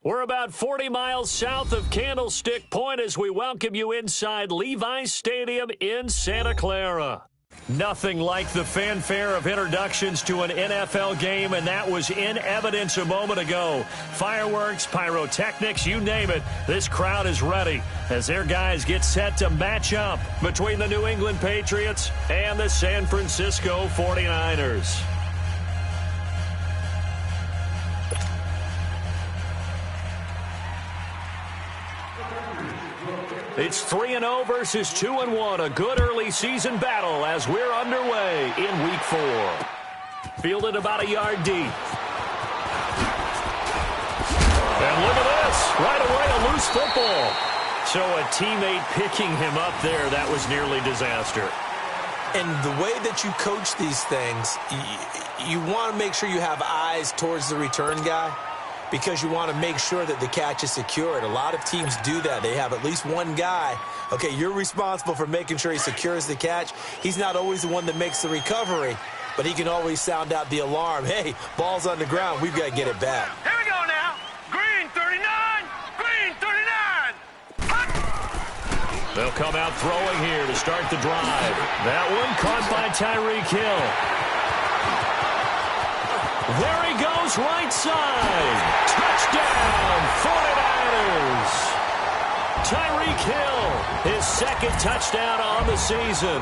We're about 40 miles south of Candlestick Point as we welcome you inside Levi's Stadium in Santa Clara. Nothing like the fanfare of introductions to an NFL game, and that was in evidence a moment ago. Fireworks, pyrotechnics, you name it. This crowd is ready as their guys get set to match up between the New England Patriots and the San Francisco 49ers. It's 3-0 versus 2-1, a good early season battle as we're underway in Week 4. Fielded about a yard deep. And look at this, right away a loose football. So a teammate picking him up there, that was nearly disaster. And the way that you coach these things, you want to make sure you have eyes towards the return guy, because you want to make sure that the catch is secured. A lot of teams do that. They have at least one guy. Okay, you're responsible for making sure he secures the catch. He's not always the one that makes the recovery, but he can always sound out the alarm. Hey, ball's on the ground. We've got to get it back. Here we go now. Green 39. Green 39. Hut. They'll come out throwing here to start the drive. That one caught by Tyreek Hill. There he goes, right side. Touchdown, 49ers. Tyreek Hill, his second touchdown on the season.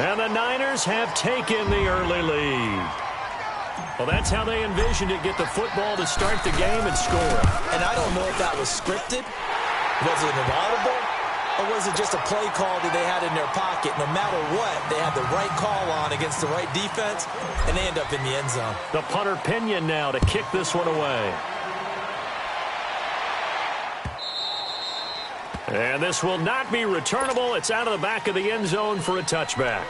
And the Niners have taken the early lead. Well, that's how they envisioned it, get the football to start the game and score. And I don't know if that was scripted. Was it an audible? Or was it just a play call that they had in their pocket? No matter what, they had the right call on against the right defense, and they end up in the end zone. The punter Pinion now to kick this one away. And this will not be returnable. It's out of the back of the end zone for a touchback.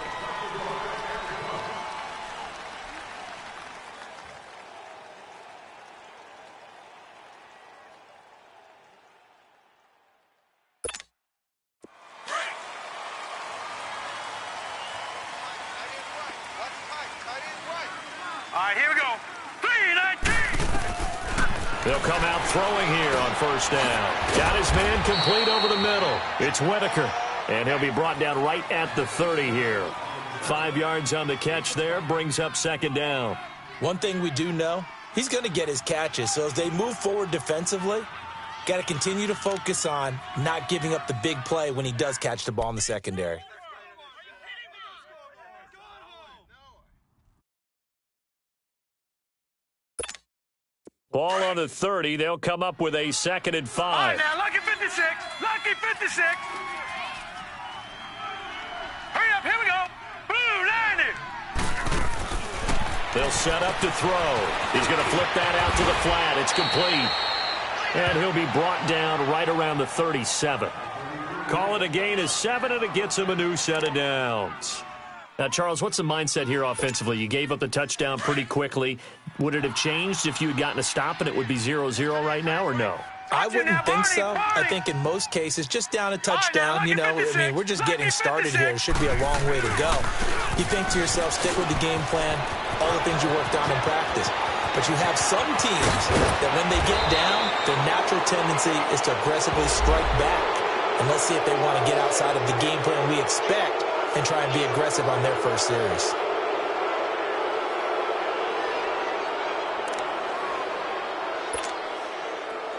They'll come out throwing here on first down. Got his man complete over the middle. It's Whitaker, and he'll be brought down right at the 30 here. 5 yards on the catch there, brings up second down. One thing we do know, he's going to get his catches. So as they move forward defensively, got to continue to focus on not giving up the big play when he does catch the ball in the secondary. Ball on the 30. They'll come up with a 2nd and 5. All right, now, lucky 56. Lucky 56. Hurry up, here we go. Blue 90. They'll set up to throw. He's going to flip that out to the flat. It's complete. And he'll be brought down right around the 37. Call it a gain of 7, and it gets him a new set of downs. Now, Charles, what's the mindset here offensively? You gave up the touchdown pretty quickly. Would it have changed if you had gotten a stop and it would be 0-0 right now, or no? I wouldn't think so. I think in most cases, just down a touchdown, you know, I mean, we're just getting started here. It should be a long way to go. You think to yourself, stick with the game plan, all the things you worked on in practice. But you have some teams that when they get down, their natural tendency is to aggressively strike back. And let's see if they want to get outside of the game plan we expect and try and be aggressive on their first series.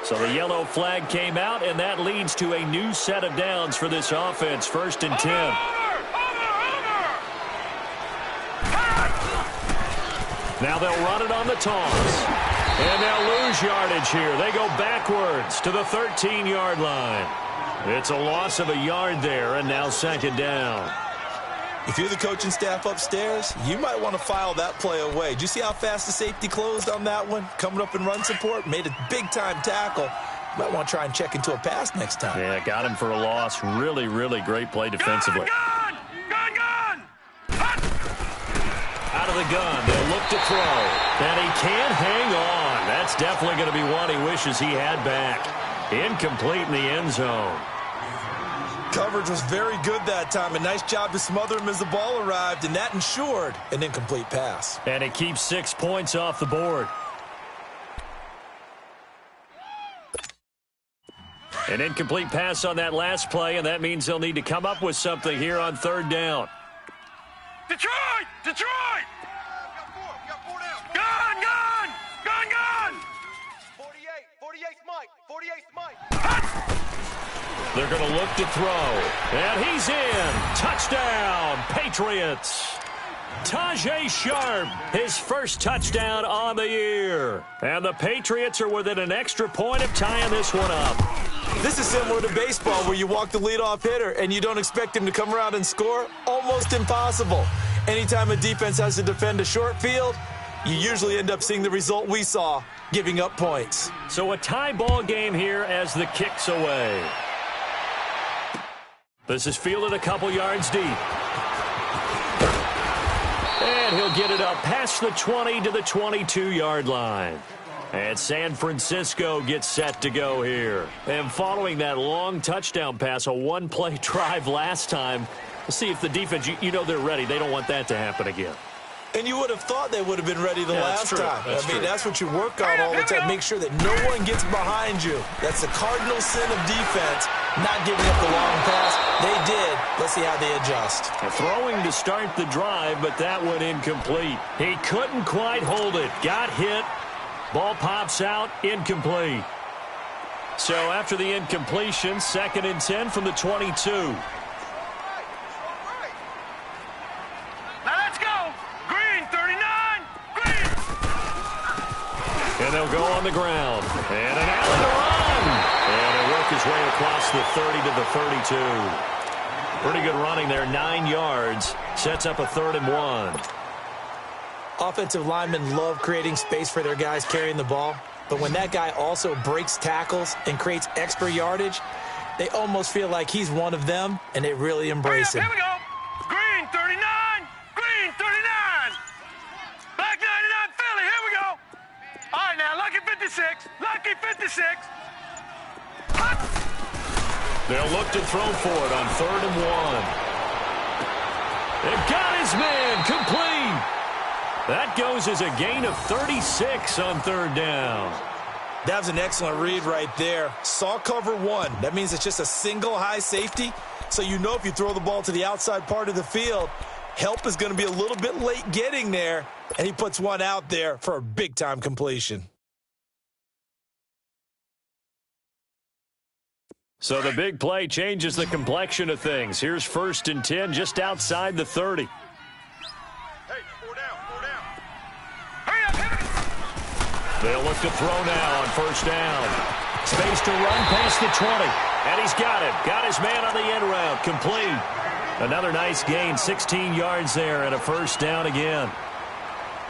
So the yellow flag came out, and that leads to a new set of downs for this offense. 1st and 10. Now they'll run it on the toss. And they'll lose yardage here. They go backwards to the 13-yard line. It's a loss of a yard there, and now 2nd down. If you're the coaching staff upstairs, you might want to file that play away. Did you see how fast the safety closed on that one? Coming up in run support, made a big-time tackle. You might want to try and check into a pass next time. Yeah, got him for a loss. Really, really great play defensively. Gun! Out of the gun, they'll look to throw. And he can't hang on. That's definitely going to be one he wishes he had back. Incomplete in the end zone. Coverage was very good that time. A nice job to smother him as the ball arrived, and that ensured an incomplete pass. And it keeps 6 points off the board. An incomplete pass on that last play, and that means they'll need to come up with something here on third down. Detroit! Detroit! Gun! Gun! Gun! Gun! 48 Mike! 48 Mike! They're going to look to throw. And he's in. Touchdown, Patriots. Tajay Sharp, his first touchdown on the year. And the Patriots are within an extra point of tying this one up. This is similar to baseball where you walk the leadoff hitter and you don't expect him to come around and score. Almost impossible. Anytime a defense has to defend a short field, you usually end up seeing the result we saw, giving up points. So a tie ball game here as the kick's away. This is fielded a couple yards deep. And he'll get it up past the 20 to the 22-yard line. And San Francisco gets set to go here. And following that long touchdown pass, a one-play drive last time, we'll see if the defense, you know they're ready. They don't want that to happen again. And you would have thought they would have been ready the last time. That's what you work on all the time. Make sure that no one gets behind you. That's the cardinal sin of defense, not giving up the long pass. They did. Let's see how they adjust. Throwing to start the drive, but that one incomplete. He couldn't quite hold it. Got hit. Ball pops out. Incomplete. So after the incompletion, 2nd and 10 from the 22. And they'll go on the ground. And an Allen to run. And he'll work his way across the 30 to the 32. Pretty good running there, 9 yards. Sets up a 3rd and 1. Offensive linemen love creating space for their guys carrying the ball. But when that guy also breaks tackles and creates extra yardage, they almost feel like he's one of them, and they really embrace him. Here we go. Green 39. Green 39. Black 99 Philly. Here we go. All right, now, lucky 56. Lucky 56. Hut. They'll look to throw for it on 3rd and 1. They've got his man complete. That goes as a gain of 36 on 3rd down. That was an excellent read right there. Saw cover 1. That means it's just a single high safety. So you know if you throw the ball to the outside part of the field, help is going to be a little bit late getting there. And he puts one out there for a big-time completion. So the big play changes the complexion of things. Here's 1st and 10 just outside the 30. Hey, 4 down, 4 down. Hurry up, hit it. They'll look to throw now on 1st down. Space to run past the 20. And he's got it. Got his man on the end route. Complete. Another nice gain, 16 yards there and a 1st down again.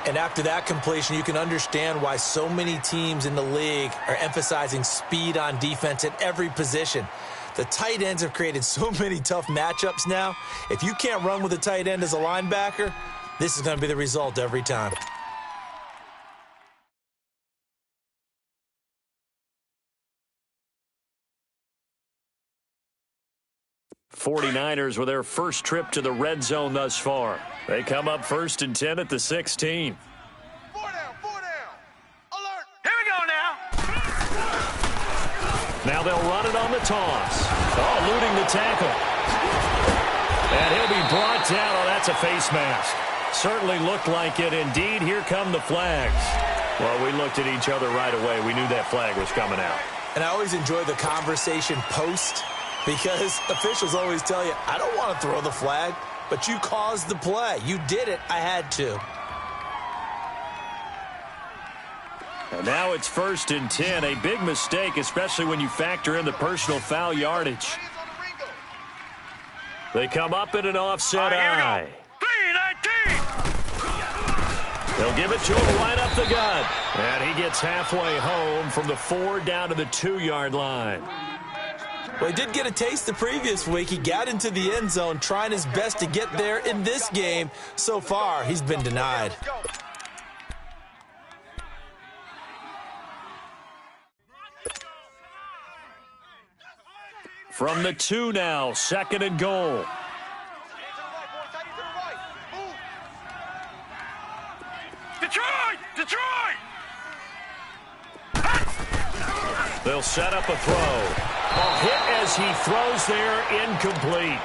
And after that completion, you can understand why so many teams in the league are emphasizing speed on defense at every position. The tight ends have created so many tough matchups now. If you can't run with a tight end as a linebacker, this is going to be the result every time. '49ers with their first trip to the red zone thus far. They come up 1st and 10 at the 16. 4 down, 4 down. Alert. Here we go now. Now they'll run it on the toss. Oh, eluding the tackle. And he'll be brought down. Oh, that's a face mask. Certainly looked like it. Indeed, here come the flags. Well, we looked at each other right away. We knew that flag was coming out. And I always enjoy the conversation post, because officials always tell you, I don't want to throw the flag, but you caused the play. You did it. I had to. And now it's 1st and 10. A big mistake, especially when you factor in the personal foul yardage. They come up in an offset eye. 3-19. They'll give it to him right up the gut. And he gets halfway home from the 4 down to the 2-yard line. Well, he did get a taste the previous week. He got into the end zone trying his best to get there in this game. So far, he's been denied. From the 2 now, 2nd and goal. Detroit! Detroit! They'll set up a throw. A hit as he throws there, incomplete.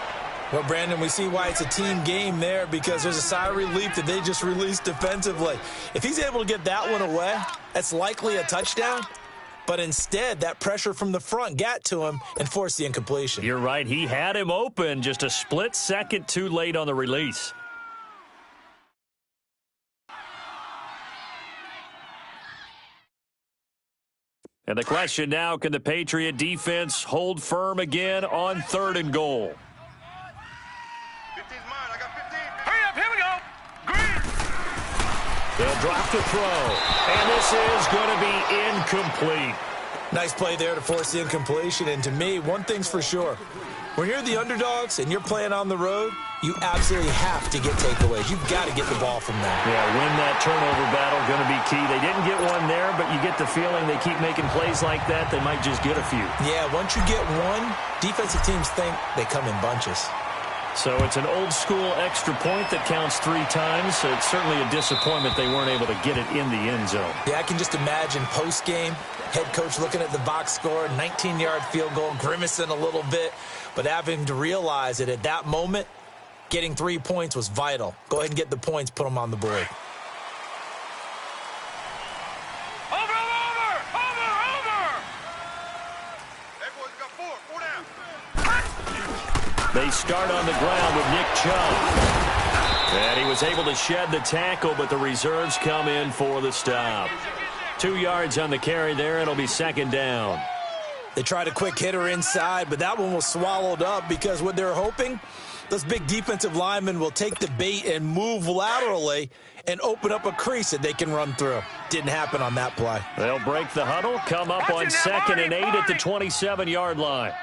Well, Brandon, we see why it's a team game there, because there's a sigh of relief that they just released defensively. If he's able to get that one away, that's likely a touchdown. But instead, that pressure from the front got to him and forced the incompletion. You're right. He had him open, just a split second too late on the release. And the question now, can the Patriot defense hold firm again on 3rd and goal? 15's mine. I got 15. Hurry up, here we go. Green. They'll drop the throw. And this is going to be incomplete. Nice play there to force the incompletion. And to me, one thing's for sure. When you're the underdogs and you're playing on the road, you absolutely have to get takeaways. You've got to get the ball from them. Yeah, win that turnover battle, going to be key. They didn't get one there, but you get the feeling they keep making plays like that, they might just get a few. Yeah, once you get one, defensive teams think they come in bunches. So it's an old-school extra point that counts 3 times. So it's certainly a disappointment they weren't able to get it in the end zone. Yeah, I can just imagine post-game, head coach looking at the box score, 19-yard field goal, grimacing a little bit, but having to realize that at that moment, getting 3 points was vital. Go ahead and get the points, put them on the board. Over. Hey, boys, we got 4. 4 down. They start on the ground with Nick Chubb. And he was able to shed the tackle, but the reserves come in for the stop. 2 yards on the carry there. It'll be 2nd down. They tried a quick hitter inside, but that one was swallowed up because what they're hoping, those big defensive linemen will take the bait and move laterally and open up a crease that they can run through. Didn't happen on that play. They'll break the huddle, come up on 2nd and 8 at the 27-yard line.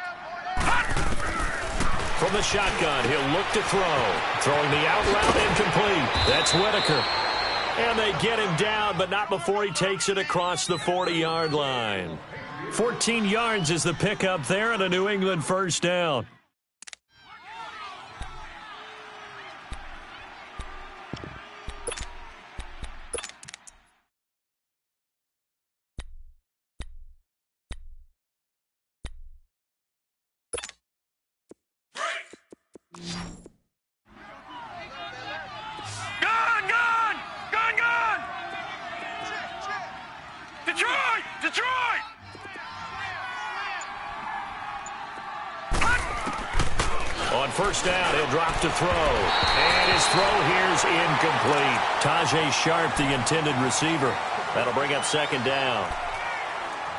From the shotgun, he'll look to throw. Throwing the out route, incomplete. That's Whitaker. And they get him down, but not before he takes it across the 40-yard line. 14 yards is the pickup there and a New England 1st down. Gun! Detroit! On 1st down, he'll drop to throw. And his throw here's incomplete. Tajay Sharp, the intended receiver. That'll bring up 2nd down.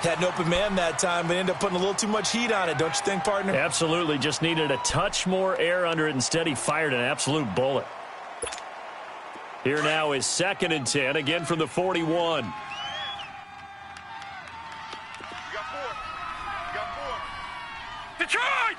Had an open man that time, but ended up putting a little too much heat on it, don't you think, partner? Absolutely. Just needed a touch more air under it. Instead, he fired an absolute bullet. Here now is 2nd and 10, again from the 41. We got 4. Detroit!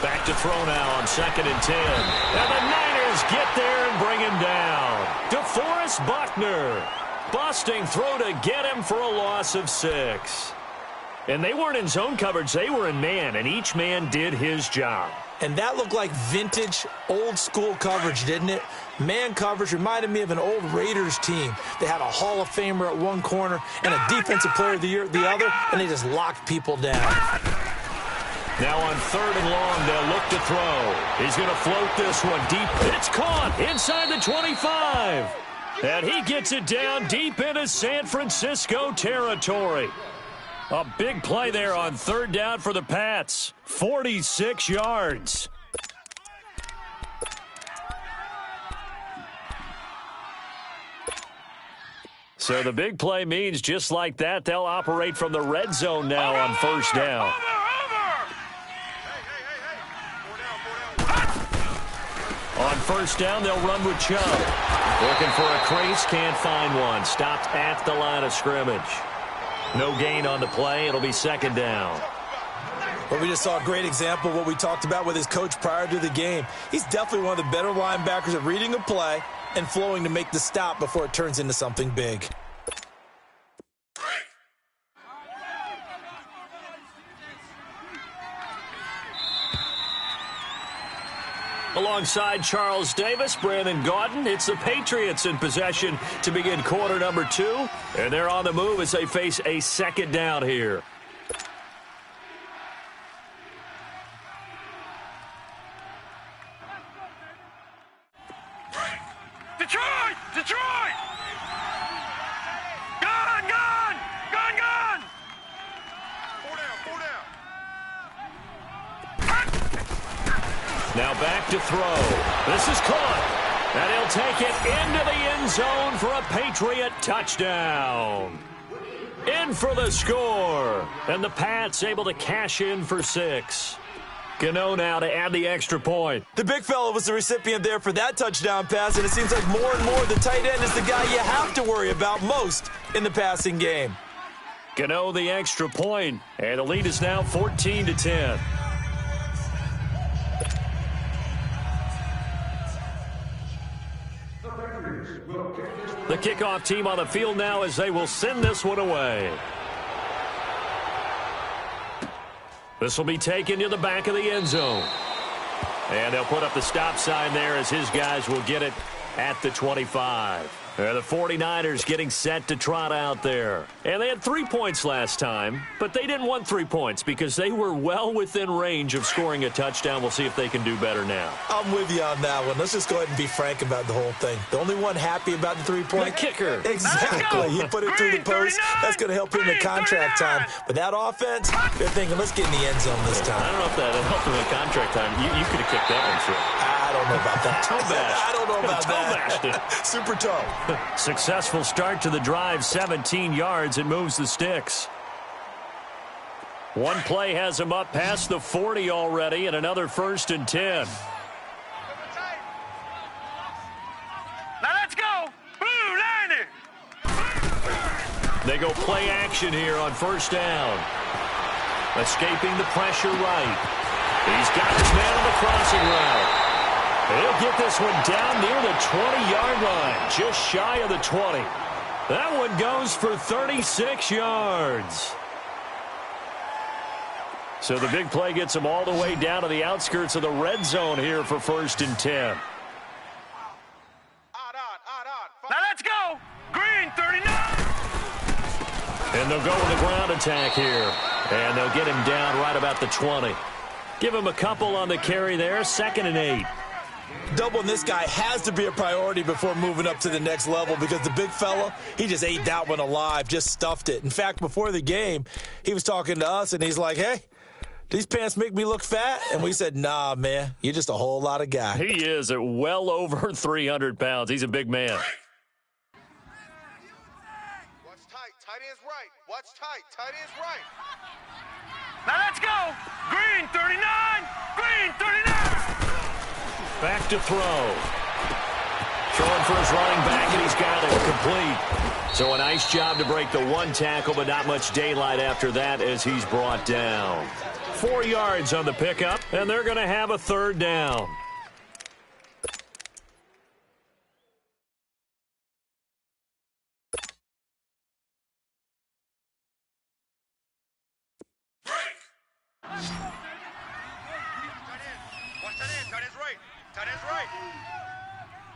Back to throw now on 2nd and 10. And the Niners get there and bring him down. DeForest Buckner. Busting throw to get him for a loss of 6. And they weren't in zone coverage. They were in man, and each man did his job. And that looked like vintage, old-school coverage, didn't it? Man coverage reminded me of an old Raiders team. They had a Hall of Famer at one corner and a Defensive Player of the Year at the other, and they just locked people down. Now on 3rd and long, they'll look to throw. He's going to float this one deep. It's caught inside the 25. And he gets it down deep into San Francisco territory. A big play there on 3rd down for the Pats. 46 yards. So the big play means just like that, they'll operate from the red zone now on 1st down. On 1st down, they'll run with Chubb. Looking for a crease, can't find one. Stopped at the line of scrimmage. No gain on the play. It'll be 2nd down. Well, we just saw a great example of what we talked about with his coach prior to the game. He's definitely one of the better linebackers at reading a play and flowing to make the stop before it turns into something big. A alongside Charles Davis, Brandon Gaudin. It's the Patriots in possession to begin quarter number 2. And they're on the move as they face a second down here. Detroit! Detroit! Gun! Gun! Gun! Gun! 4 down, 4 down. Now back to throw. This is caught. And he'll take it into the end zone for a Patriot touchdown. In for the score. And the Pats able to cash in for 6. Gano now to add the extra point. The big fella was the recipient there for that touchdown pass, and it seems like more and more the tight end is the guy you have to worry about most in the passing game. Gano the extra point, and the lead is now 14-10. The kickoff team on the field now as they will send this one away. This will be taken to the back of the end zone. And they'll put up the stop sign there as his guys will get it at the 25. The 49ers getting set to trot out there. And they had 3 points last time, but they didn't want 3 points because they were well within range of scoring a touchdown. We'll see if they can do better now. I'm with you on that one. Let's just go ahead and be frank about the whole thing. The only one happy about the 3-point? The kicker. Exactly. He put it through the post. That's going to help him in contract time. But that offense, they're thinking, let's get in the end zone this time. I don't know if that helped him in contract time. You could have kicked that one through. I don't know about that. Toe bash. I don't know about that. Toe bashed it. Super toe. Successful start to the drive, 17 yards. It moves the sticks. One play has him up past the 40 already, and another 1st and 10. Now let's go. Blue, Landy. They go play action here on 1st down. Escaping the pressure right. He's got his man on the crossing route. He'll get this one down near the 20-yard line, just shy of the 20. That one goes for 36 yards. So the big play gets him all the way down to the outskirts of the red zone here for 1st and 10. Now let's go. Green, 39. And they'll go with the ground attack here. And they'll get him down right about the 20. Give him a couple on the carry there, 2nd and 8. Doubling this guy has to be a priority before moving up to the next level because the big fella, he just ate that one alive, just stuffed it. In fact, before the game, he was talking to us, and he's like, hey, these pants make me look fat? And we said, nah, man, you're just a whole lot of guy. He is at well over 300 pounds. He's a big man. Watch tight. Tight end's right. Watch tight. Tight end's right. Now let's go. Green, 39. Green, 39. Back to throw. Throwing for his running back, and he's got it complete. So a nice job to break the 1 tackle, but not much daylight after that as he's brought down. 4 yards on the pickup, and they're going to have a 3rd down.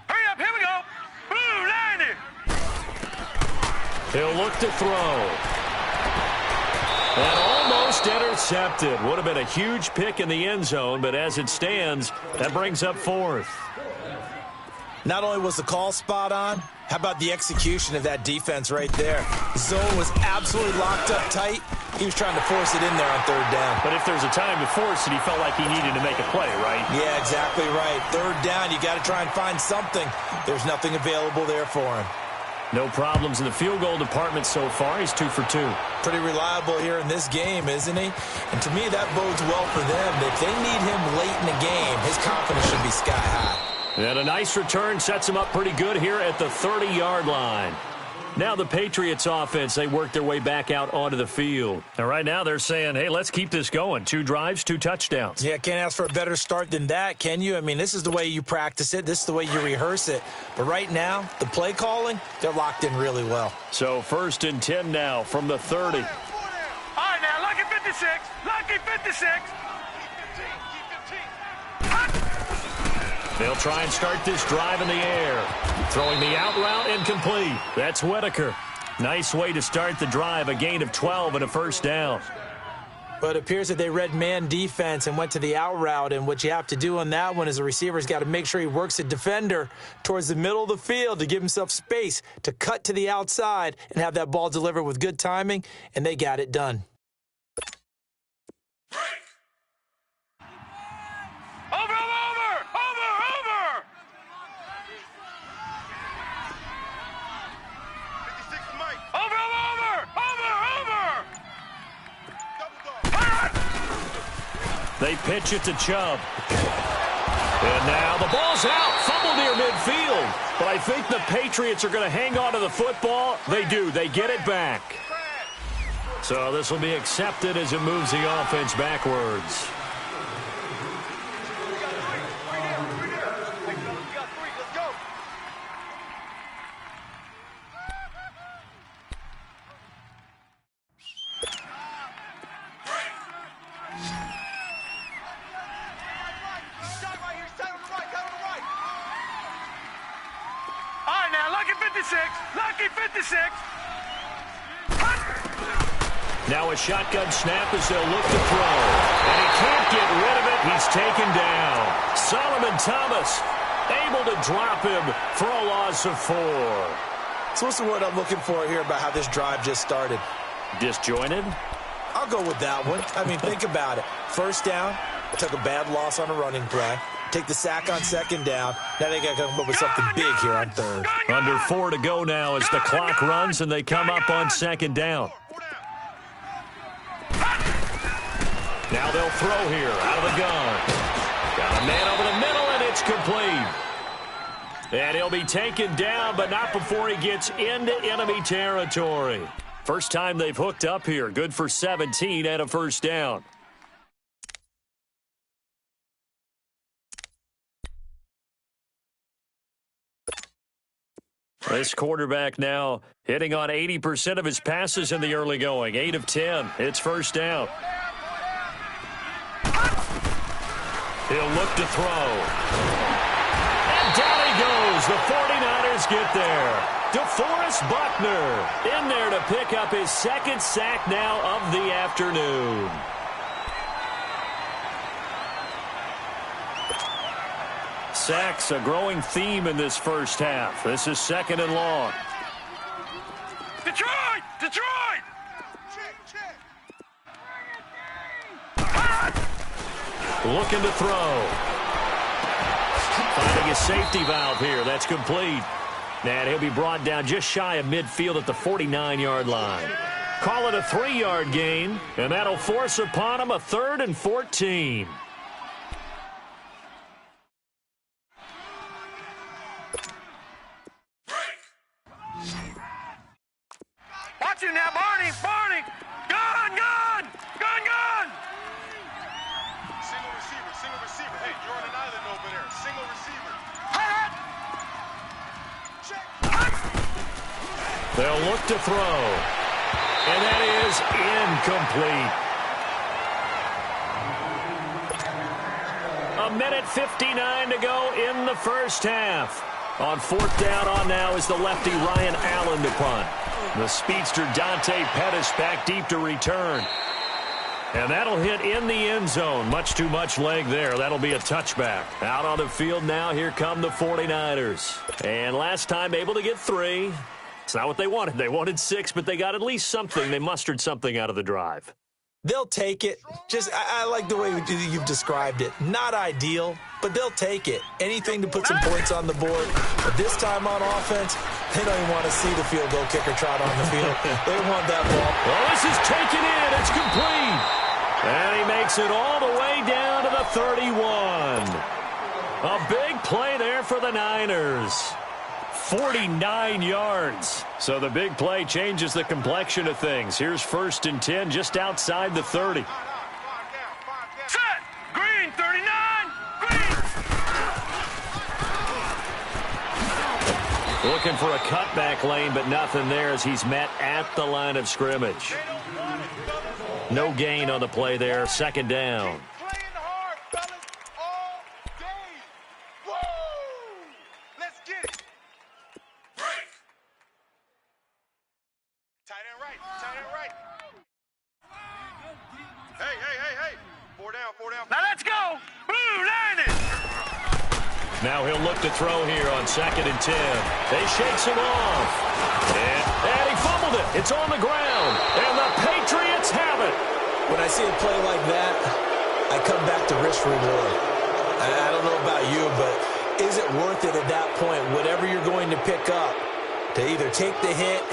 Hurry up, here we go. Blue, Landy. He'll look to throw. And almost intercepted. Would have been a huge pick in the end zone, but as it stands, that brings up 4th. Not only was the call spot on, how about the execution of that defense right there? The zone was absolutely locked up tight. He was trying to force it in there on 3rd down. But if there's a time to force it, he felt like he needed to make a play, right? Yeah, exactly right. 3rd down, you got to try and find something. There's nothing available there for him. No problems in the field goal department so far. He's 2 for 2. Pretty reliable here in this game, isn't he? And to me, that bodes well for them. If they need him late in the game, his confidence should be sky high. And a nice return sets him up pretty good here at the 30-yard line. Now the Patriots offense, they work their way back out onto the field. And right now they're saying, hey, let's keep this going. 2 drives, 2 touchdowns. Yeah, can't ask for a better start than that, can you? I mean, this is the way you practice it. This is the way you rehearse it. But right now, the play calling, they're locked in really well. So 1st and 10 now from the 30. All right, now, lucky 56. Lucky 56. They'll try and start this drive in the air. Throwing the out route incomplete. That's Whitaker. Nice way to start the drive, a gain of 12 and a first down. But it appears that they read man defense and went to the out route, and what you have to do on that one is the receiver's got to make sure he works a defender towards the middle of the field to give himself space to cut to the outside and have that ball delivered with good timing, and they got it done. Over! 56 to Mike. Over! They pitch it to Chubb. And now the ball's out. Fumble near midfield. But I think the Patriots are going to hang on to the football. They do. They get it back. So this will be accepted as it moves the offense backwards. Lucky 56. Now a shotgun snap as they'll look to throw. And he can't get rid of it. He's taken down. Solomon Thomas able to drop him for a loss of 4. So what's the word I'm looking for here about how this drive just started? Disjointed? I'll go with that one. I mean, think about it. First down, took a bad loss on a running play. Take the sack on second down. Now they got to come up with something big here on third. Under 4 to go now as the clock runs and they come up on second down. Now they'll throw here out of the gun. Got a man over the middle, and it's complete. And he'll be taken down, but not before he gets into enemy territory. First time they've hooked up here. Good for 17 and a first down. This quarterback now hitting on 80% of his passes in the early going. 8 of 10. It's first down. He'll look to throw. And down he goes. The 49ers get there. DeForest Buckner in there to pick up his second sack now of the afternoon. Sacks, a growing theme in this first half. This is second and long. Detroit! Looking to throw. Finding a safety valve here. That's complete. And he'll be brought down just shy of midfield at the 49-yard line. Call it a 3-yard gain, and that'll force upon him a 3rd and 14. Watch him now, Barney! Gun! Single receiver. Hey, you're on an island over there. Single receiver. Check. They'll look to throw. And that is incomplete. A minute 59 to go in the first half. On 4th down on now is the lefty Ryan Allen to punt. The speedster Dante Pettis back deep to return. And that'll hit in the end zone. Much too much leg there. That'll be a touchback. Out on the field now, here come the 49ers. And last time able to get 3. It's not what they wanted. They wanted 6, but they got at least something. They mustered something out of the drive. They'll take it. I like the way you've described it. Not ideal, but they'll take it. Anything to put some points on the board. But this time on offense, they don't even want to see the field goal kicker trot on the field. They want that ball. Well, this is taken in. It's complete. And he makes it all the way down to the 31. A big play there for the Niners. 49 yards. So the big play changes the complexion of things. Here's 1st and 10 just outside the 30. Set! Green, 39! Green! Looking for a cutback lane, but nothing there as he's met at the line of scrimmage. No gain on the play there. 2nd down. Playing hard, fellas, all day. Whoa! Tight end right. Tight end right. Hey. 4 down. Now let's go. Blue line it. Now he'll look to throw here on 2nd and 10. They shakes him off. And he fumbled it. It's on the ground. And the Patriots have it. When I see a play like that, I come back to risk reward. I don't know about you, but is it worth it at that point, whatever you're going to pick up, to either take the hit,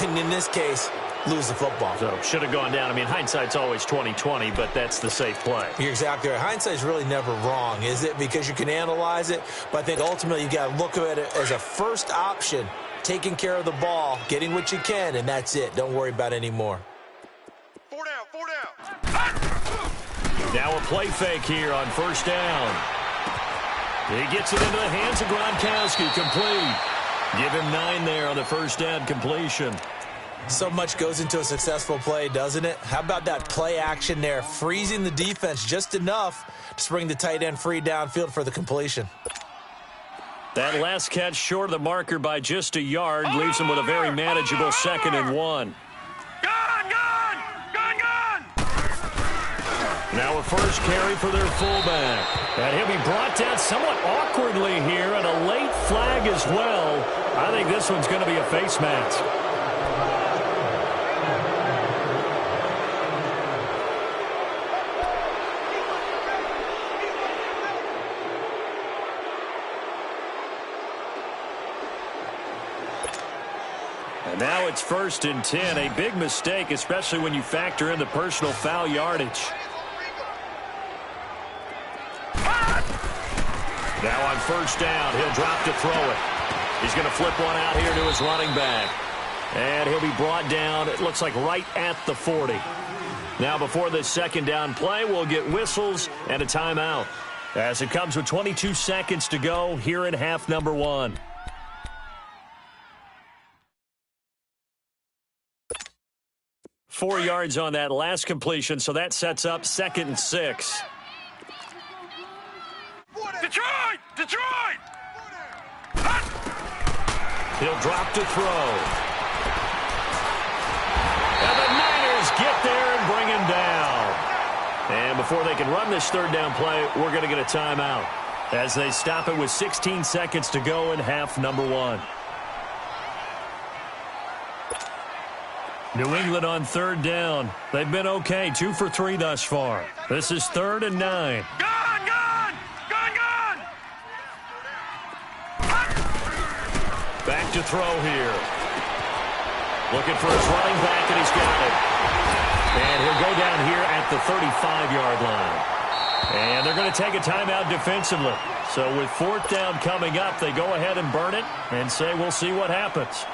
and in this case, lose the football? So should have gone down. I mean, hindsight's always 20/20, but that's the safe play. You're exactly right. Hindsight's really never wrong, is it? Because you can analyze it, but I think ultimately you got to look at it as a first option, taking care of the ball, getting what you can, and that's it. Don't worry about it anymore. 4 down. Now a play fake here on 1st down. He gets it into the hands of Gronkowski, complete. Give him 9 there on the 1st down completion. So much goes into a successful play, doesn't it? How about that play action there, freezing the defense just enough to bring the tight end free downfield for the completion. That last catch short of the marker by just a yard leaves him with a very manageable 2nd and 1. Now a first carry for their fullback. And he'll be brought down somewhat awkwardly here, and a late flag as well. I think this one's going to be a face mask. And now it's 1st and 10. A big mistake, especially when you factor in the personal foul yardage. Now on 1st down, he'll drop to throw it. He's going to flip one out here to his running back. And he'll be brought down, it looks like right at the 40. Now before this 2nd down play, we'll get whistles and a timeout, as it comes with 22 seconds to go here in half number 1. Four yards on that last completion, so that sets up 2nd and 6. Detroit! He'll drop to throw. And the Niners get there and bring him down. And before they can run this 3rd down play, we're going to get a timeout, as they stop it with 16 seconds to go in half number 1. New England on 3rd down. They've been okay, 2 for 3 thus far. This is 3rd and 9. Back to throw here. Looking for his running back, and he's got it. And he'll go down here at the 35-yard line. And they're going to take a timeout defensively. So with 4th down coming up, they go ahead and burn it and say we'll see what happens.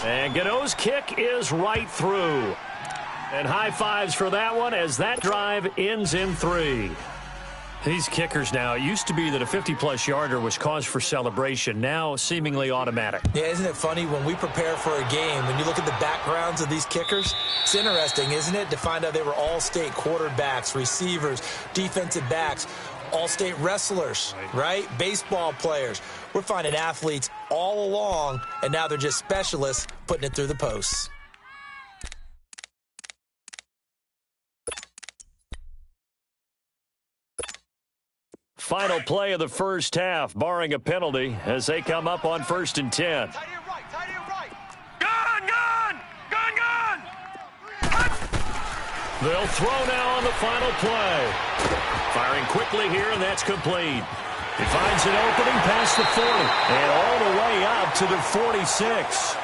And Gano's kick is right through. And high fives for that one, as that drive ends in 3. These kickers now, it used to be that a 50-plus yarder was cause for celebration, now seemingly automatic. Yeah, isn't it funny when we prepare for a game, when you look at the backgrounds of these kickers, it's interesting, isn't it, to find out they were all-state quarterbacks, receivers, defensive backs, all-state wrestlers, right? Baseball players. We're finding athletes all along, and now they're just specialists putting it through the posts. Final play of the first half, barring a penalty, as they come up on 1st and 10. Tight end right. Gun! They'll throw now on the final play. Firing quickly here, and that's complete. He finds an opening past the 40 and all the way up to the 46.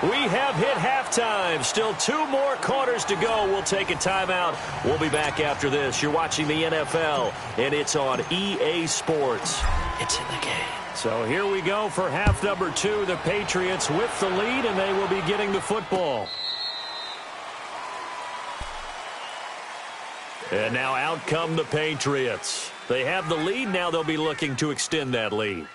We have hit halftime. Still 2 more quarters to go. We'll take a timeout. We'll be back after this. You're watching the NFL, and it's on EA Sports. It's in the game. So here we go for half number 2. The Patriots with the lead, and they will be getting the football. And now out come the Patriots. They have the lead. Now they'll be looking to extend that lead.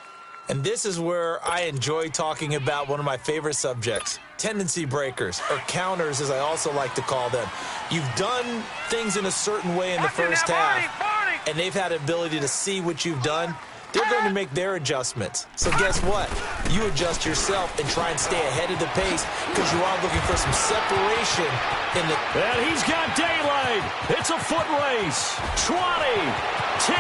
And this is where I enjoy talking about one of my favorite subjects, tendency breakers, or counters as I also like to call them. You've done things in a certain way in the first half, and they've had the ability to see what you've done they're going to make their adjustments. So guess what? You adjust yourself and try and stay ahead of the pace because you are looking for some separation in the... And he's got daylight. It's a foot race. 20, 10,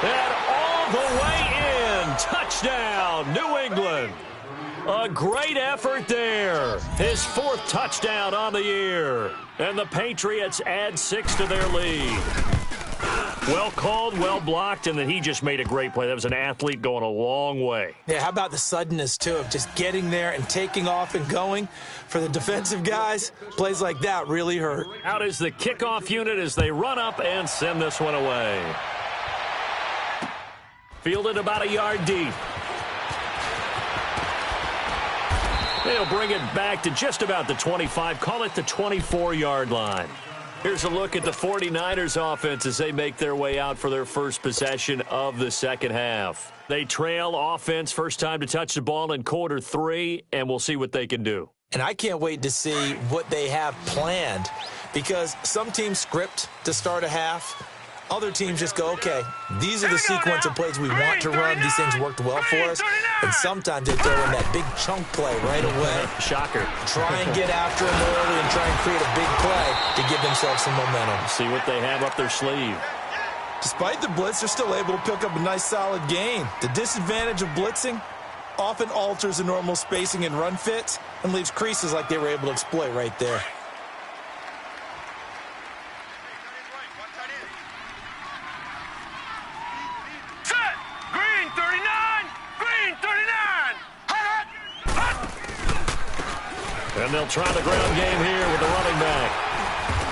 and all the way in. Touchdown, New England. A great effort there. His 4th touchdown on the year. And the Patriots add 6 to their lead. Well called, well blocked, and then he just made a great play. That was an athlete going a long way. Yeah, how about the suddenness, too, of just getting there and taking off and going? For the defensive guys, plays like that really hurt. Out is the kickoff unit as they run up and send this one away. Fielded about a yard deep. They'll bring it back to just about the 25. Call it the 24-yard line. Here's a look at the 49ers offense as they make their way out for their first possession of the second half. They trail offense first time to touch the ball in quarter 3, and we'll see what they can do. And I can't wait to see what they have planned because some teams script to start a half. Other teams just go, okay, these are the sequence of plays we want to run. These things worked well for us. And sometimes they throw in that big chunk play right away. Shocker. Try and get after them early and try and create a big play to give themselves some momentum. See what they have up their sleeve. Despite the blitz, they're still able to pick up a nice solid gain. The disadvantage of blitzing often alters the normal spacing and run fits and leaves creases like they were able to exploit right there. And they'll try the ground game here with the running back.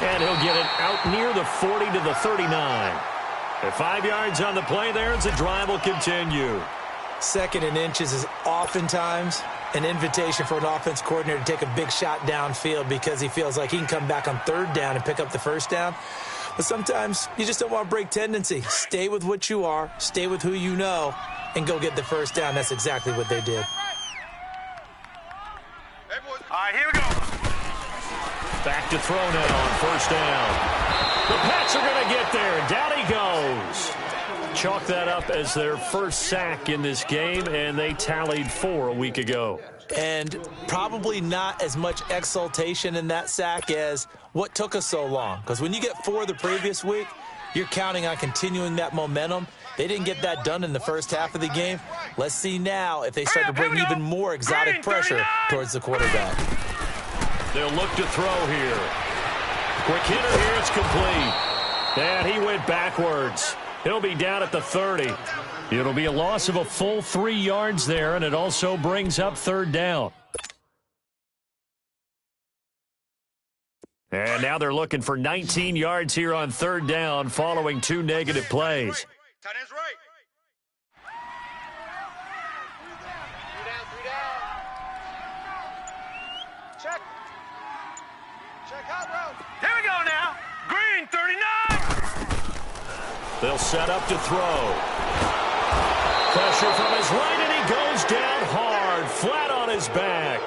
And he'll get it out near the 40 to the 39. At 5 yards on the play there as the drive will continue. 2nd and inches is oftentimes an invitation for an offense coordinator to take a big shot downfield because he feels like he can come back on 3rd down and pick up the 1st down. But sometimes you just don't want to break tendency. Stay with what you are, stay with who you know, and go get the 1st down. That's exactly what they did. All right, here we go. Back to throw now on 1st down. The Pats are going to get there, and down he goes. Chalk that up as their first sack in this game, and they tallied 4 a week ago. And probably not as much exultation in that sack as what took us so long. Because when you get 4 the previous week, you're counting on continuing that momentum. They didn't get that done in the first half of the game. Let's see now if they start to bring even more exotic pressure towards the quarterback. They'll look to throw here. Quick hitter here, it's complete. And he went backwards. He'll be down at the 30. It'll be a loss of a full 3 yards there, and it also brings up 3rd down. And now they're looking for 19 yards here on 3rd down following 2 negative plays. Tight end's right. 3 down. Check. Check out route. Here we go now. Green, 39. They'll set up to throw. Pressure from his right, and he goes down hard, flat on his back.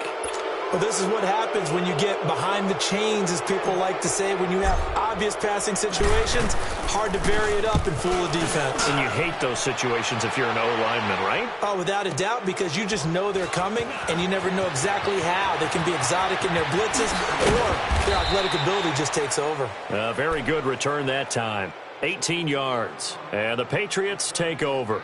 Well, this is what happens when you get behind the chains, as people like to say. When you have obvious passing situations, hard to vary it up and fool a defense. And you hate those situations if you're an O-lineman, right? Oh, without a doubt, because you just know they're coming, and you never know exactly how. They can be exotic in their blitzes, or their athletic ability just takes over. A very good return that time. 18 yards. And the Patriots take over.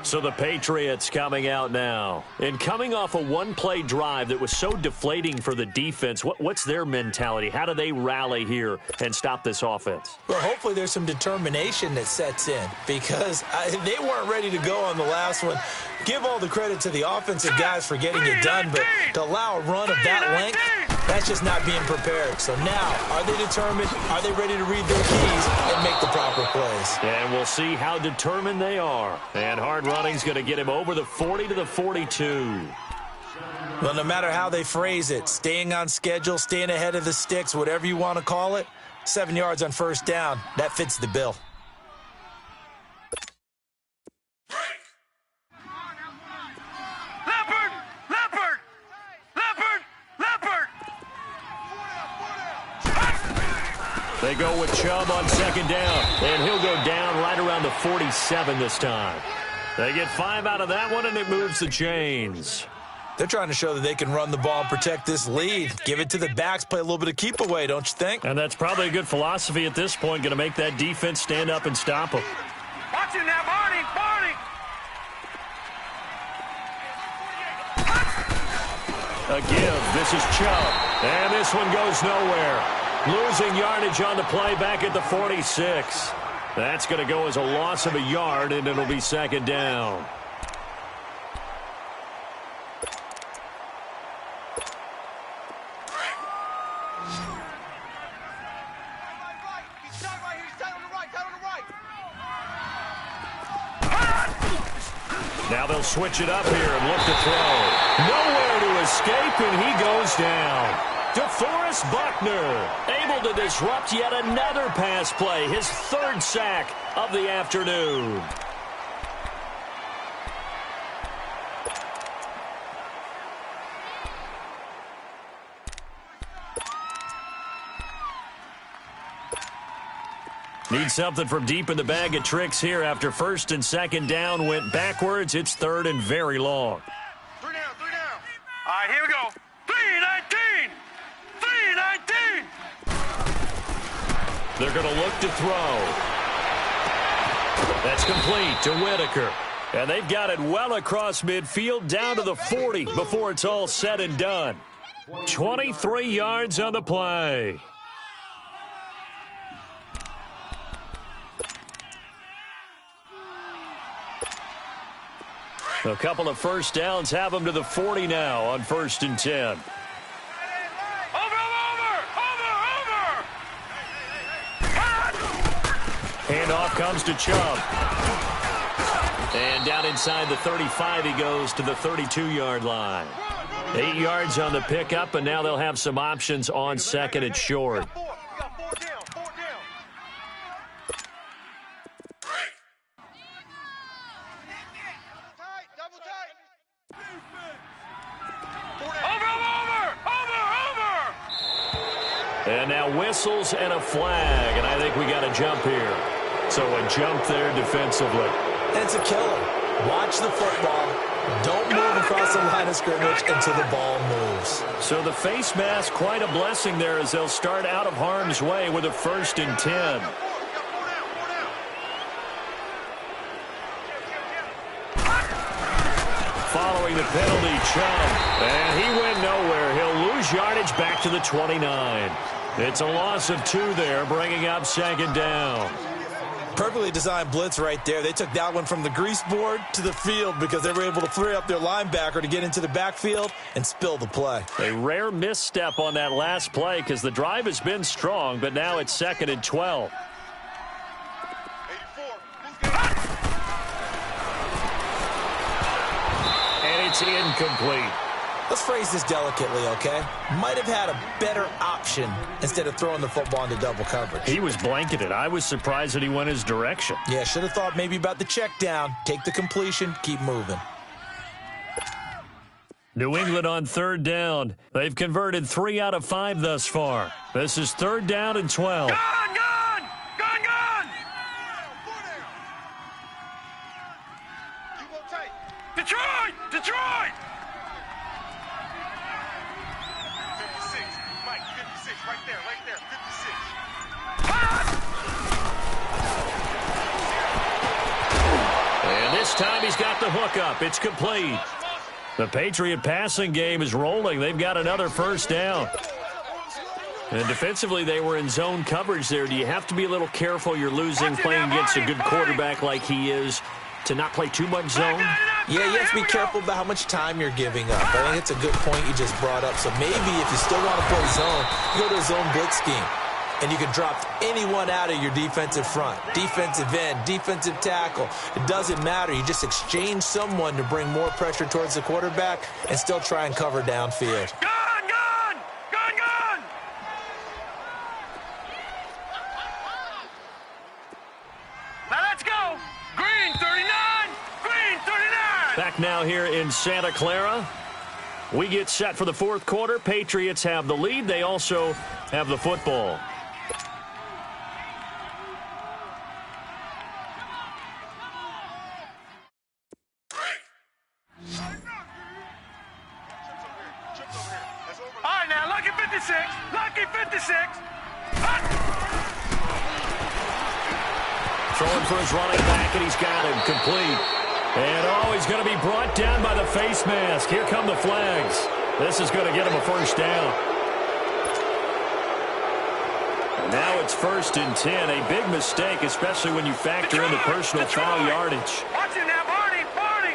So the Patriots coming out now. And coming off a one-play drive that was so deflating for the defense, what's their mentality? How do they rally here and stop this offense? Well, hopefully there's some determination that sets in, because they weren't ready to go on the last one. Give all the credit to the offensive guys for getting it done, but to allow a run of that length, that's just not being prepared. So now, are they determined? Are they ready to read their keys and make the proper plays? And we'll see how determined they are. And hard running's going to get him over the 40 to the 42. Well, no matter how they phrase it, staying on schedule, staying ahead of the sticks, whatever you want to call it, 7 yards on first down, that fits the bill. They go with Chubb on second down, and he'll go down right around the 47 this time. They get 5 out of that one, and it moves the chains. They're trying to show that they can run the ball and protect this lead. Give it to the backs, play a little bit of keep away, don't you think? And that's probably a good philosophy at this point, going to make that defense stand up and stop them. Watch it now, Barney! Barney! A give. This is Chubb. And this one goes nowhere. Losing yardage on the play back at the 46. That's going to go as a loss of a yard, and it'll be second down. Now they'll switch it up here and look to throw. Nowhere to escape, and he goes down. DeForest Buckner able to disrupt yet another pass play, his 3rd sack of the afternoon. Need something from deep in the bag of tricks here after 1st and 2nd down went backwards. It's 3rd and very long. 3 down, 3 down. All right, here we go. 3-19. 3-19. They're going to look to throw. That's complete to Whitaker. And they've got it well across midfield down to the 40 before it's all said and done. 23 yards on the play. A couple of first downs have them to the 40 now on 1st and 10. Over! Handoff comes to Chubb. And down inside the 35 he goes to the 32-yard line. 8 yards on the pickup, and now they'll have some options on 2nd and short. And now whistles and a flag, and I think we got a jump here. So a jump there defensively. And it's a killer. Watch the football. Don't move across the line of scrimmage until the ball moves. So the face mask, quite a blessing there as they'll start out of harm's way with a 1st and 10. Following the penalty, Chubb. And he went nowhere. He'll lose yardage back to the 29. It's a loss of 2 there, bringing up 2nd down. Perfectly designed blitz right there. They took that one from the grease board to the field because they were able to free up their linebacker to get into the backfield and spill the play. A rare misstep on that last play because the drive has been strong, but now it's 2nd and 12. And it's incomplete. Let's phrase this delicately, okay? Might have had a better option instead of throwing the football into double coverage. He was blanketed. I was surprised that he went his direction. Yeah, should have thought maybe about the check down. Take the completion, keep moving. New England on 3rd down. They've converted 3 out of 5 thus far. This is 3rd down and 12. Gun! Gun! Gun! Gun! Detroit! Detroit! 56. Mike, 56. Right there, 56. And this time he's got the hook up. It's complete. The Patriot passing game is rolling. They've got another 1st down. And defensively, they were in zone coverage there. Do you have to be a little careful? You're losing playing against a good quarterback like he is to not play too much zone? Yeah, you have to be careful about how much time you're giving up. I think it's a good point you just brought up. So maybe if you still want to play zone, you go to a zone blitz scheme. And you can drop anyone out of your defensive front. Defensive end, defensive tackle. It doesn't matter. You just exchange someone to bring more pressure towards the quarterback and still try and cover downfield. Gun! Gun! Gun! Gun! Now let's go! Green 39! Green 39! Back now here in Santa Clara. We get set for the 4th quarter. Patriots have the lead. They also have the football. 56. Lucky 56. Throwing for his running back, and he's got him complete. And, oh, he's going to be brought down by the face mask. Here come the flags. This is going to get him a first down. And now it's 1st and 10. A big mistake, especially when you factor in the personal foul yardage. Watch it now, Barney. Barney.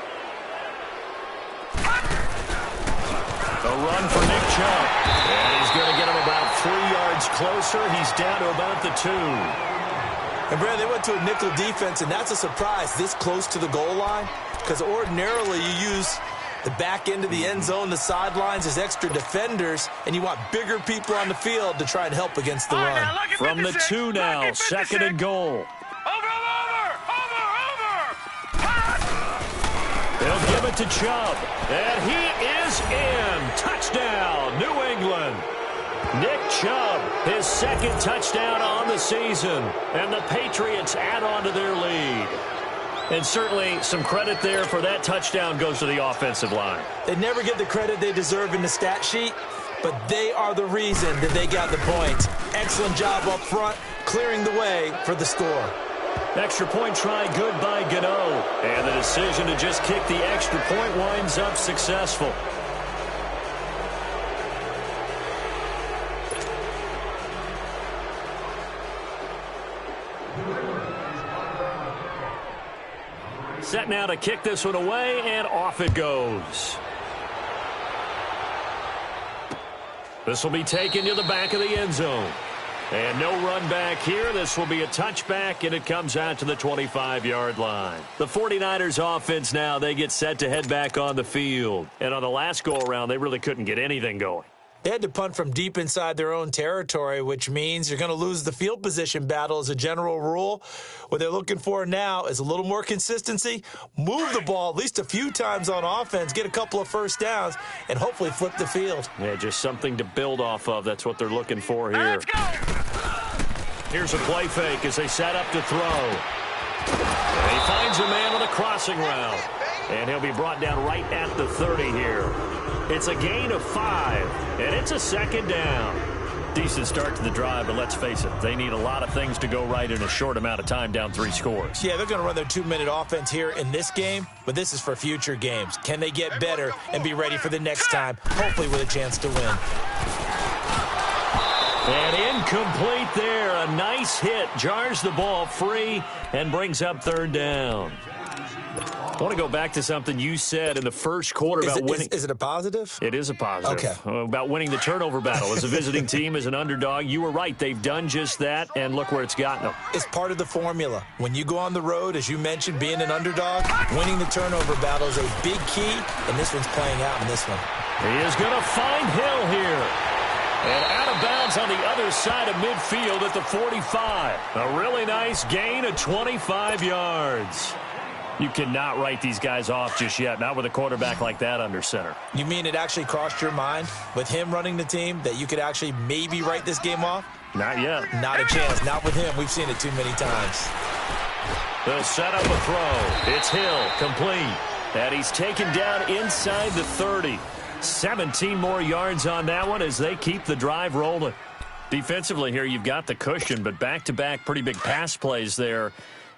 A run for Nick Chubb. And he's going to get him about 3 yards closer. He's down to about the 2. And, Brad, they went to a nickel defense, and that's a surprise this close to the goal line, because ordinarily you use the back end of the end zone, the sidelines as extra defenders, and you want bigger people on the field to try and help against the run. Now, From the 2 now, 2nd and goal. Over. They'll give it to Chubb, and he is in. Touchdown, New England. Nick Chubb, his 2nd touchdown on the season, and the Patriots add on to their lead. And certainly some credit there for that touchdown goes to the offensive line. They never get the credit they deserve in the stat sheet, but they are the reason that they got the point. Excellent job up front, clearing the way for the score. Extra point try good by Gano, and the decision to just kick the extra point winds up successful. Set now to kick this one away, and off it goes. This will be taken to the back of the end zone. And no run back here. This will be a touchback, and it comes out to the 25-yard line. The 49ers offense now, they get set to head back on the field. And on the last go-around, they really couldn't get anything going. They had to punt from deep inside their own territory, which means you're going to lose the field position battle as a general rule. What they're looking for now is a little more consistency, move the ball at least a few times on offense, get a couple of first downs, and hopefully flip the field. Yeah, just something to build off of. That's what they're looking for here. Let's go. Here's a play fake as they set up to throw. And he finds a man on the crossing route. And he'll be brought down right at the 30 here. It's a gain of 5, and it's a 2nd down. Decent start to the drive, but let's face it, they need a lot of things to go right in a short amount of time, down 3 scores. Yeah, they're going to run their 2-minute offense here in this game, but this is for future games. Can they get better and be ready for the next time, hopefully with a chance to win? And incomplete there. A nice hit. Jars the ball free and brings up 3rd down. I want to go back to something you said in the first quarter about winning. Is it a positive? It is a positive. Okay. About winning the turnover battle. As a visiting team, as an underdog, you were right. They've done just that, and look where it's gotten them. It's part of the formula. When you go on the road, as you mentioned, being an underdog, winning the turnover battle is a big key, and this one's playing out in this one. He is going to find Hill here. And out of bounds on the other side of midfield at the 45. A really nice gain of 25 yards. You cannot write these guys off just yet, not with a quarterback like that under center. You mean it actually crossed your mind with him running the team that you could actually maybe write this game off? Not yet. Not a chance. Not with him. We've seen it too many times. They'll set up a throw. It's Hill, complete. And he's taken down inside the 30. 17 more yards on that one as they keep the drive rolling. Defensively here, you've got the cushion, but back-to-back pretty big pass plays there.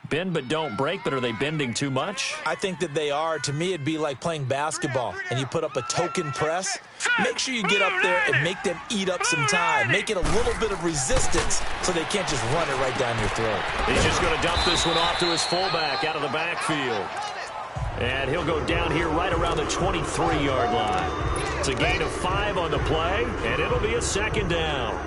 Bend but don't break, but are they bending too much? I think that they are. To me, it'd be like playing basketball, and you put up a token press. Make sure you get up there and make them eat up some time. Make it a little bit of resistance so they can't just run it right down your throat. He's just going to dump this one off to his fullback out of the backfield. And he'll go down here right around the 23-yard line. It's a gain of 5 on the play, and it'll be a 2nd down.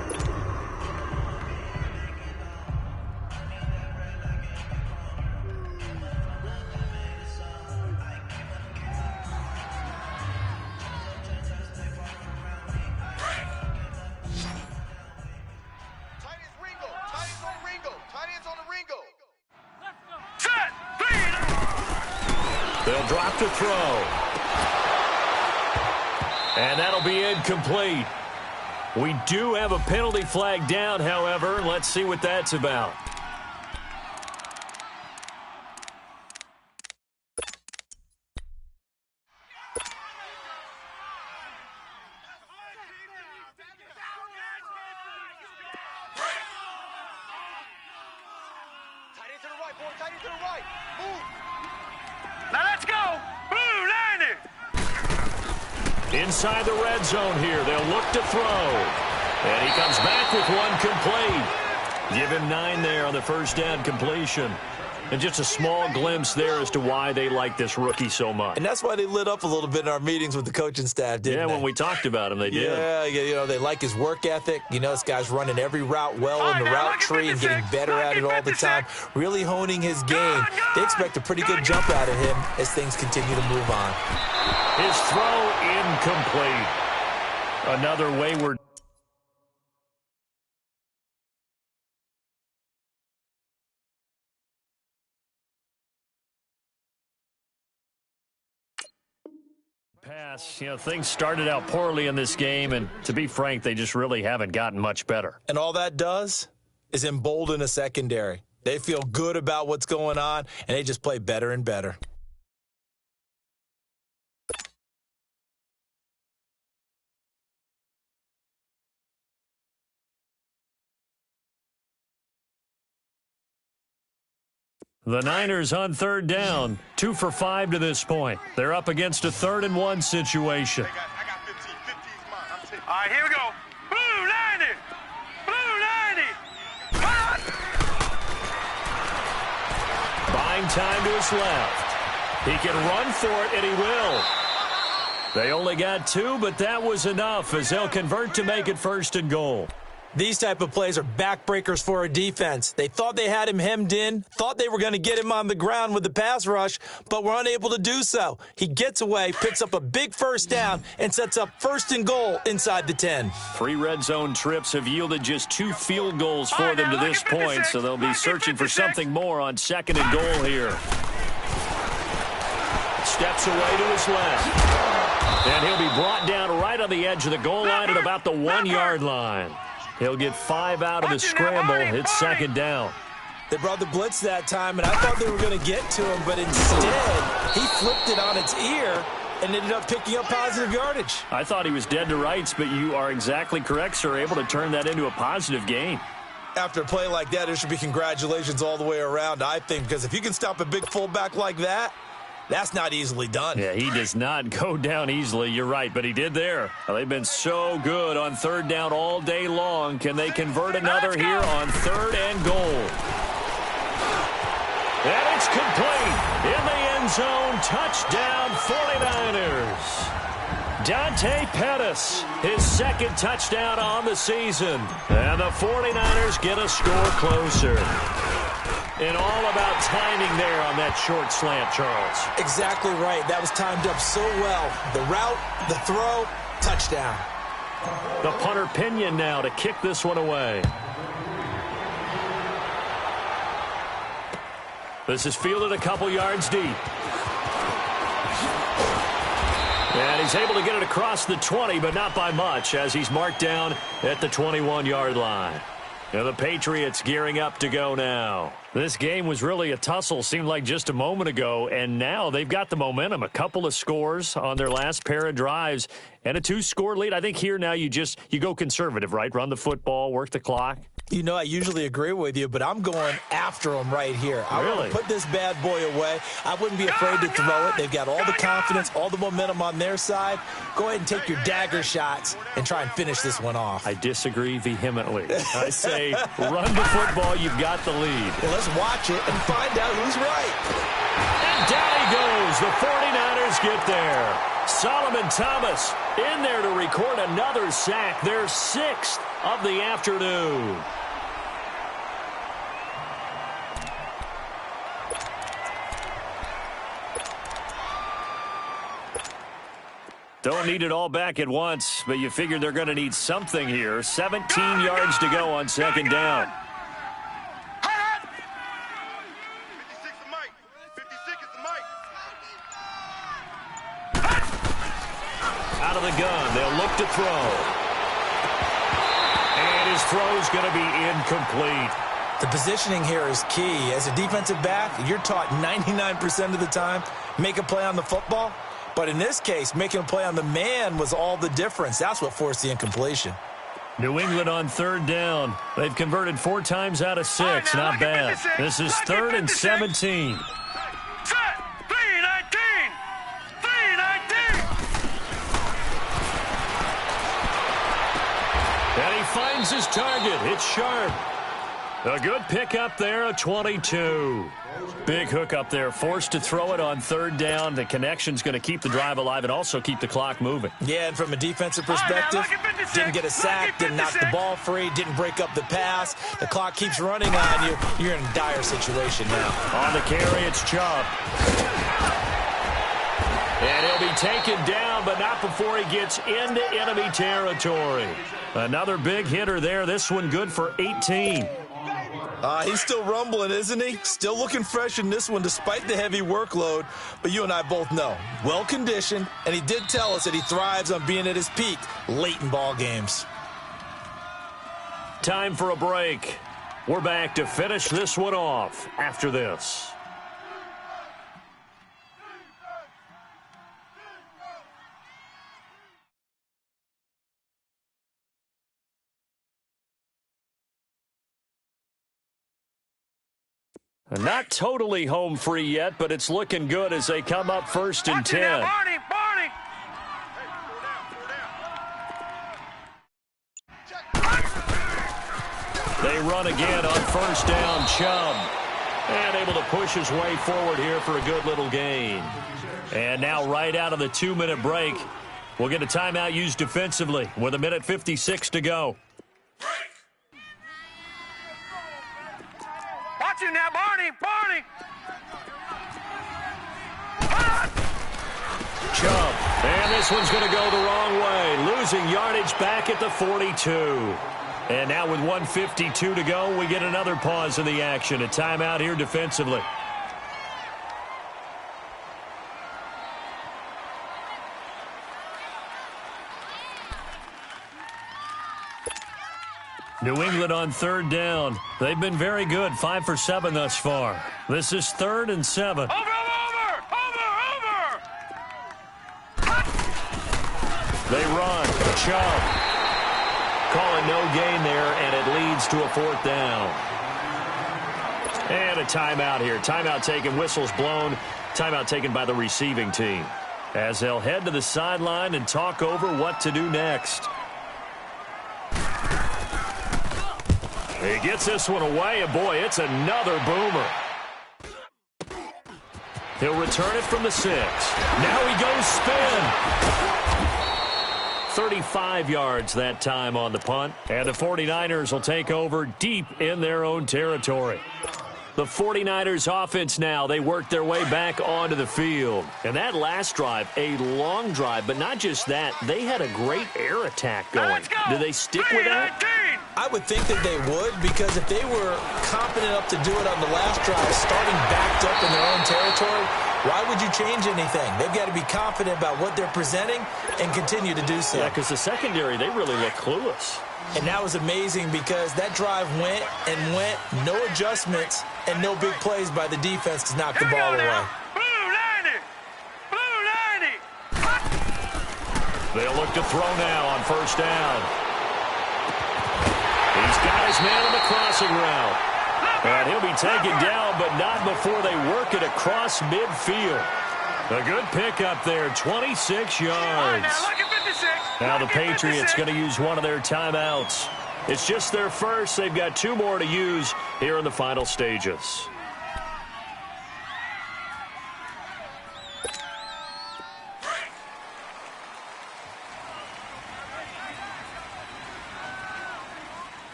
They'll drop to throw. And that'll be incomplete. We do have a penalty flag down, however. Let's see what that's about. Now let's go. Blue 90. Inside the red zone here. They'll look to throw. And he comes back with one complete. Give him 9 there on the first down completion. And just a small glimpse there as to why they like this rookie so much. And that's why they lit up a little bit in our meetings with the coaching staff, didn't they? Yeah, when we talked about him, they did. Yeah, you know, they like his work ethic. You know, this guy's running every route well in the route tree and getting better at it all the time, really honing his game. They expect a pretty good jump out of him as things continue to move on. His throw incomplete. Another wayward. Pass. You know, things started out poorly in this game, and to be frank, they just really haven't gotten much better. And all that does is embolden a secondary. They feel good about what's going on, and they just play better and better. The Niners on third down, 2 for 5 to this point. They're up against a 3rd-and-1 situation. I got 15. 15 is mine. I'm taking. All right, here we go. Blue 90. Blue 90. Hot. Buying time to his left. He can run for it, and he will. They only got 2, but that was enough as they'll convert to make it 1st and goal. These type of plays are backbreakers for a defense. They thought they had him hemmed in, thought they were going to get him on the ground with the pass rush, but were unable to do so. He gets away, picks up a big first down, and sets up 1st and goal inside the 10. 3 red zone trips have yielded just 2 field goals for them to this point, so they'll be searching for something more on 2nd and goal here. Steps away to his left. And he'll be brought down right on the edge of the goal line at about the 1-yard line. He'll get 5 out of the scramble. It's 2nd down. They brought the blitz that time, and I thought they were going to get to him, but instead, he flipped it on its ear and ended up picking up positive yardage. I thought he was dead to rights, but you are exactly correct, sir, able to turn that into a positive gain. After a play like that, there should be congratulations all the way around, I think, because if you can stop a big fullback like that, that's not easily done. Yeah, he does not go down easily. You're right, but he did there. Well, they've been so good on 3rd down all day long. Can they convert another here on 3rd and goal? And it's complete. In the end zone, touchdown 49ers. Dante Pettis, his 2nd touchdown on the season. And the 49ers get a score closer. And all about timing there on that short slant, Charles. Exactly right. That was timed up so well. The route, the throw, touchdown. The punter Pinion now to kick this one away. This is fielded a couple yards deep. And he's able to get it across the 20, but not by much, as he's marked down at the 21-yard line. And the Patriots gearing up to go now. This game was really a tussle, seemed like just a moment ago, and now they've got the momentum. A couple of scores on their last pair of drives and a 2-score lead. I think here now you go conservative, right? Run the football, work the clock. You know, I usually agree with you, but I'm going after them right here. I want to put this bad boy away. I wouldn't be afraid to throw it. They've got all the confidence, all the momentum on their side. Go ahead and take your dagger shots and try and finish this one off. I disagree vehemently. I say run the football. You've got the lead. Well, let's watch it and find out who's right. And down he goes. The 49ers get there. Solomon Thomas in there to record another sack. Their 6th of the afternoon. Don't need it all back at once, but you figure they're going to need something here. 17 yards to go on 2nd down. 56 is Mike. 56 is Mike. Out of the gun, they'll look to throw. And his throw's going to be incomplete. The positioning here is key. As a defensive back, you're taught 99% of the time, make a play on the football. But in this case, making a play on the man was all the difference. That's what forced the incompletion. New England on third down. They've converted 4 times out of 6. Not bad. This is 3rd and 17. Set. 3-19. 3-19. And he finds his target. It's Sharp. A good pick up there, a 22. Big hook up there, forced to throw it on 3rd down. The connection's going to keep the drive alive and also keep the clock moving. Yeah, and from a defensive perspective, didn't get a sack, didn't knock the ball free, didn't break up the pass. The clock keeps running on you. You're in a dire situation now. On the carry, it's Chubb. And he'll be taken down, but not before he gets into enemy territory. Another big hitter there. This one good for 18. He's still rumbling, isn't he? Still looking fresh in this one despite the heavy workload. But you and I both know, well-conditioned, and he did tell us that he thrives on being at his peak late in ball games. Time for a break. We're back to finish this one off after this. Not totally home free yet, but it's looking good as they come up 1st and 10. Barney. They run again on 1st down, Chubb. And able to push his way forward here for a good little gain. And now right out of the 2-minute break, we'll get a timeout used defensively with 1:56 to go. Watch him now, Barney. Chubb. And this one's going to go the wrong way. Losing yardage back at the 42. And now with 1:52 to go, we get another pause in the action. A timeout here defensively. New England on 3rd down. They've been very good, 5 for 7 thus far. This is 3rd and 7. Over. They run. Chubb. Calling no gain there, and it leads to a 4th down. And a timeout here. Timeout taken, whistles blown. Timeout taken by the receiving team, as they'll head to the sideline and talk over what to do next. He gets this one away, and boy, it's another boomer. He'll return it from the 6. Now he goes spin. 35 yards that time on the punt, and the 49ers will take over deep in their own territory. The 49ers offense now, they work their way back onto the field. And that last drive, a long drive, but not just that, they had a great air attack going. Do they stick with that? I would think that they would, because if they were confident enough to do it on the last drive, starting backed up in their own territory, why would you change anything? They've got to be confident about what they're presenting and continue to do so. Yeah, because the secondary, they really look clueless. And that was amazing because that drive went and went, no adjustments, and no big plays by the defense to knock the ball away. Blue 90. They'll look to throw now on 1st down. He's got his man on the crossing route. And he'll be taken down, but not before they work it across midfield. A good pickup there, 26 yards. Now the Patriots going to use one of their timeouts. It's just their first. They've got 2 more to use here in the final stages.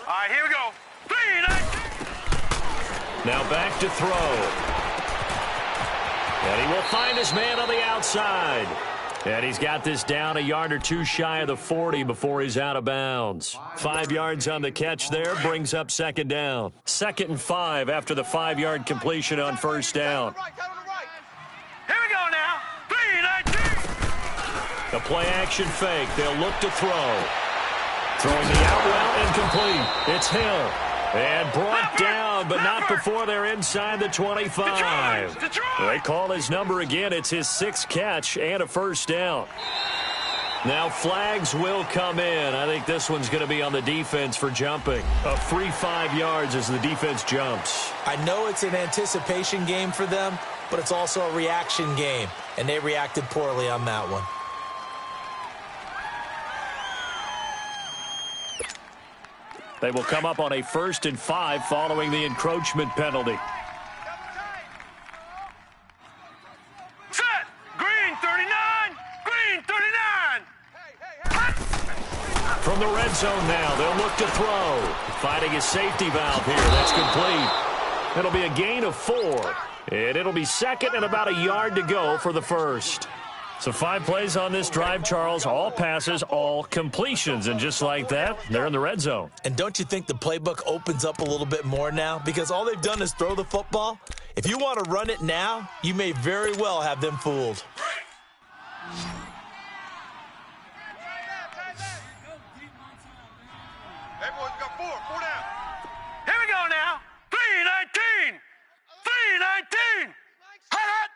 All right, here we go. 3-9. Now back to throw. And he will find his man on the outside. And he's got this down a yard or 2 shy of the 40 before he's out of bounds. 5 yards on the catch there, brings up 2nd down. 2nd and 5 after the 5-yard completion on 1st down. Here we go now. 3-19. The play action fake. They'll look to throw. Throwing the out route incomplete. It's Hill. And brought down, but not before they're inside the 25. They call his number again. It's his 6th catch and a 1st down. Now flags will come in. I think this one's going to be on the defense for jumping. A free 5 yards as the defense jumps. I know it's an anticipation game for them, but it's also a reaction game, and they reacted poorly on that one. They will come up on a 1st and 5 following the encroachment penalty. Set! Green 39! Green 39! From the red zone now, they'll look to throw. Finding a safety valve here. That's complete. It'll be a gain of 4. And it'll be 2nd and about a yard to go for the first. So 5 plays on this drive, Charles. All passes, all completions. And just like that, they're in the red zone. And don't you think the playbook opens up a little bit more now? Because all they've done is throw the football. If you want to run it now, you may very well have them fooled. Everyone's got 4 down. Here we go now. 319! 319! Hot!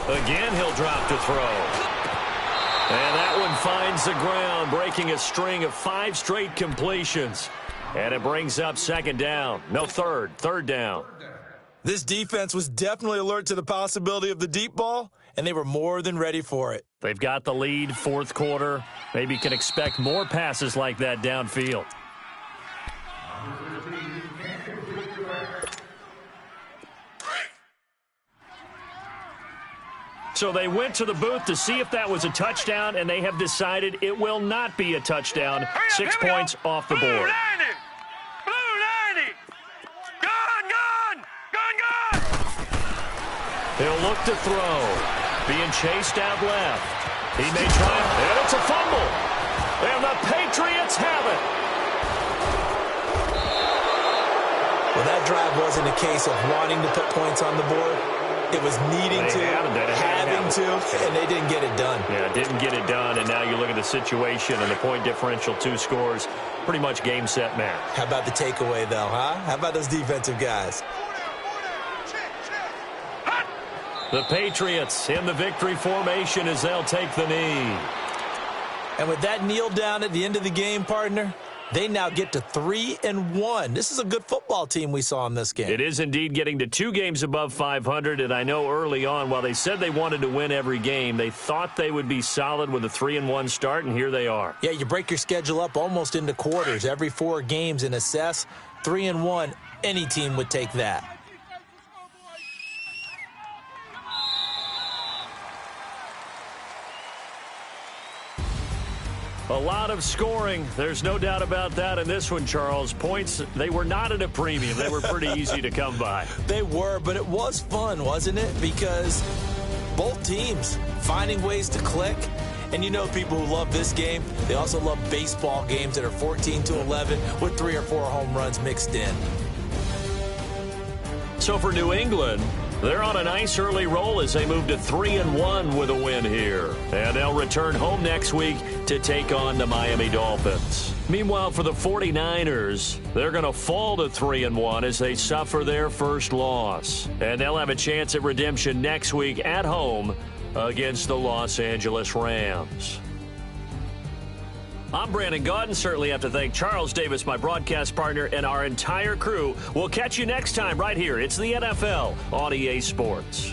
Again, he'll drop to throw. And that one finds the ground, breaking a string of 5 straight completions. And it brings up 2nd down. No, third down. This defense was definitely alert to the possibility of the deep ball, and they were more than ready for it. They've got the lead, 4th quarter. Maybe can expect more passes like that downfield. So they went to the booth to see if that was a touchdown, and they have decided it will not be a touchdown. 6 points off the board. Blue 90! Blue 90! Gone! He'll look to throw. Being chased out left. He may try, and it's a fumble. And the Patriots have it. Well, that drive wasn't a case of wanting to put points on the board. It was needing to, having to, and they didn't get it done. Yeah, didn't get it done, and now you look at the situation and the point differential, 2 scores, pretty much game, set, match. How about the takeaway, though, huh? How about those defensive guys? The Patriots in the victory formation as they'll take the knee. And with that kneel down at the end of the game, partner, they now get to 3-1. This is a good football team we saw in this game. It is indeed getting to 2 games above 500, and I know early on, while they said they wanted to win every game, they thought they would be solid with a 3-1 start, and here they are. Yeah, you break your schedule up almost into quarters, every 4 games, and assess 3-1. Any team would take that. A lot of scoring. There's no doubt about that in this one, Charles. Points, they were not at a premium. They were pretty easy to come by. They were, but it was fun, wasn't it? Because both teams finding ways to click. And you know people who love this game, they also love baseball games that are 14-11 with 3 or 4 home runs mixed in. So for New England, they're on a nice early roll as they move to 3-1 with a win here. And they'll return home next week to take on the Miami Dolphins. Meanwhile, for the 49ers, they're going to fall to 3-1 as they suffer their first loss. And they'll have a chance at redemption next week at home against the Los Angeles Rams. I'm Brandon Gaudin. Certainly have to thank Charles Davis, my broadcast partner, and our entire crew. We'll catch you next time right here. It's the NFL on EA Sports.